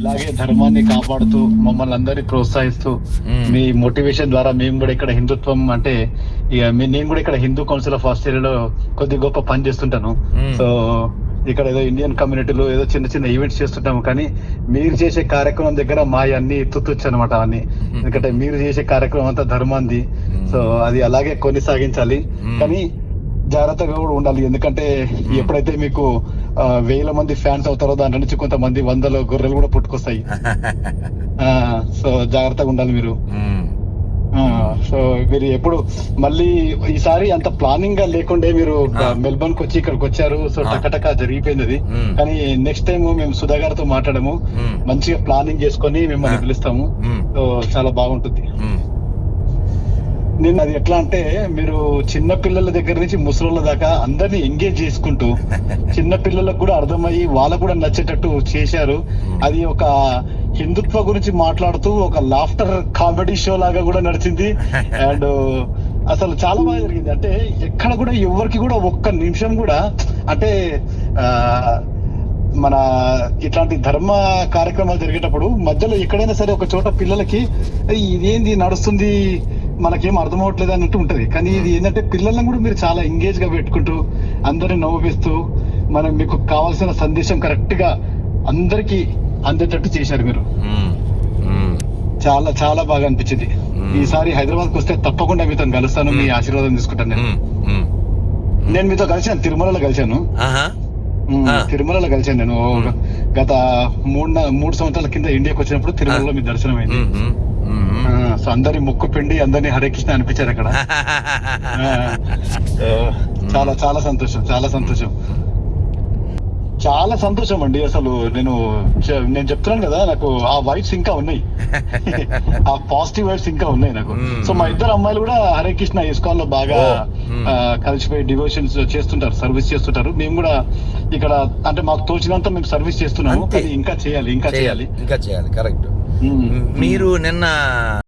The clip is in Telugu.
ఇలాగే ధర్మాన్ని కాపాడుతూ మమ్మల్ని అందరినీ ప్రోత్సహిస్తూ మీ మోటివేషన్ ద్వారా మేము కూడా ఇక్కడ హిందుత్వం అంటే ఇక నేను కూడా ఇక్కడ హిందూ కౌన్సిల్ ఆఫ్ ఆస్ట్రేలియాలో కొద్ది గొప్ప పని చేస్తుంటాను. సో ఇక్కడ ఏదో ఇండియన్ కమ్యూనిటీలో ఏదో చిన్న చిన్న ఈవెంట్స్ చేస్తుంటాము, కానీ మీరు చేసే కార్యక్రమం దగ్గర మా అన్ని తుత్తొచ్చు అనమాట అవన్నీ. ఎందుకంటే మీరు చేసే కార్యక్రమం అంతా ధర్మాంది. సో అది అలాగే కొనసాగించాలి, కానీ జాగ్రత్తగా కూడా ఉండాలి. ఎందుకంటే ఎప్పుడైతే మీకు 1000 మంది ఫ్యాన్స్ అవుతారో దాంట్లో నుంచి కొంతమంది 100 గొర్రెలు కూడా పుట్టుకొస్తాయి. సో జాగ్రత్తగా ఉండాలి మీరు. సో మీరు ఎప్పుడు మళ్ళీ ఈసారి అంత ప్లానింగ్ గా లేకుండే మీరు మెల్బర్న్ కి వచ్చి ఇక్కడికి వచ్చారు. సో టకటక జరిగిపోయింది అది. కానీ నెక్స్ట్ టైం మేము సుధా గారితో మాట్లాడము, మంచిగా ప్లానింగ్ చేసుకొని మిమ్మల్ని పిలుస్తాము. సో చాలా బాగుంటుంది. నేను అది ఎట్లా అంటే మీరు చిన్న పిల్లల దగ్గర నుంచి ముసలోళ్ళ దాకా అందరినీ ఎంగేజ్ చేసుకుంటూ చిన్న పిల్లలకు కూడా అర్థమయ్యి వాళ్ళకు కూడా నచ్చేటట్టు చేశారు. అది ఒక హిందుత్వ గురించి మాట్లాడుతూ ఒక లాఫ్టర్ కామెడీ షో లాగా కూడా నడిచింది. అండ్ అసలు చాలా బాగా జరిగింది. అంటే ఎక్కడ కూడా ఎవరికి కూడా ఒక్క నిమిషం కూడా అంటే మన ఇట్లాంటి ధర్మ కార్యక్రమాలు జరిగేటప్పుడు మధ్యలో ఎక్కడైనా సరే ఒక చోట పిల్లలకి ఇదేంది నడుస్తుంది మనకేం అర్థం అవ్వట్లేదు అన్నట్టు ఉంటది. కానీ ఇది ఏంటంటే పిల్లలను కూడా మీరు చాలా ఎంగేజ్ గా పెట్టుకుంటూ అందరిని నవ్విస్తూ మనం మీకు కావాల్సిన సందేశం కరెక్ట్ గా అందరికి అందేటట్టు చేశారు మీరు. చాలా చాలా బాగా అనిపించింది. ఈసారి హైదరాబాద్ కు వస్తే తప్పకుండా మీతో కలుస్తాను, మీ ఆశీర్వాదం తీసుకుంటాను. నేను మీతో కలిసాను, తిరుమలలో కలిశాను. తిరుమలలో కలిసాను నేను గత 3 సంవత్సరాల కింద ఇండియాకి వచ్చినప్పుడు తిరుమలలో మీ దర్శనం అయింది. సో అందరి ముక్కు పిండి అందరినీ హరే కృష్ణ అనిపించారు అక్కడ. చాలా చాలా సంతోషం, చాలా సంతోషం, చాలా సంతోషం అండి. అసలు నేను చెప్తున్నాను కదా, నాకు ఆ వైబ్స్ ఇంకా ఉన్నాయి, ఆ పాజిటివ్ వైబ్స్ ఇంకా ఉన్నాయి నాకు. సో మా ఇద్దరు అమ్మాయిలు కూడా హరే కృష్ణ ఇస్కాన్ లో బాగా కలిసిపోయి డివోషన్స్ చేస్తుంటారు, సర్వీస్ చేస్తుంటారు. మేము కూడా ఇక్కడ అంటే మాకు తోచినంత మేము సర్వీస్ చేస్తున్నాము, కానీ ఇంకా చేయాలి, ఇంకా చేయాలి, ఇంకా చేయాలి. కరెక్ట్. మీరు నిన్న